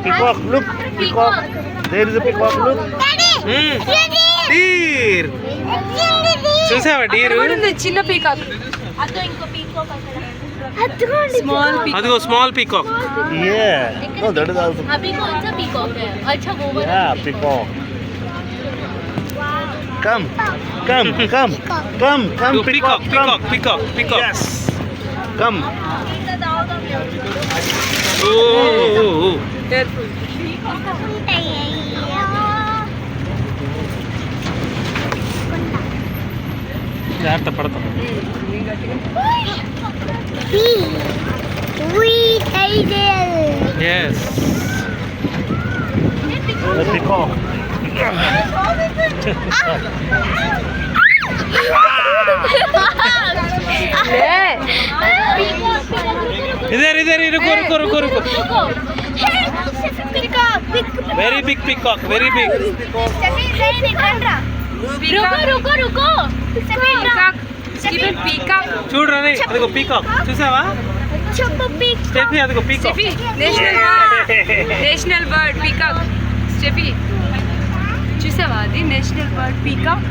Peacock, look. Peacock. There is a peacock, look. Deer చూసావా deer? చిన్న peacock. అదిగో small peacock. Yeah. No, that is also. अभी कौन सा पीकॉक है? अच्छा वो वाला। Yeah, peacock. Come. Come. Peacock peacock peacock peacock. Yes. Come. ఓ జాగ్రత్త పడతాం. Yes The peacock. ఇదర్ रुको very big peacock very big. रुको చూడరా అదిగో పీకాక్ చూసావా? స్టెఫీ అదిగో peacock. National bird peacock. Steffi చూసావా? అది నేషనల్ బర్డ్ పీకాక్.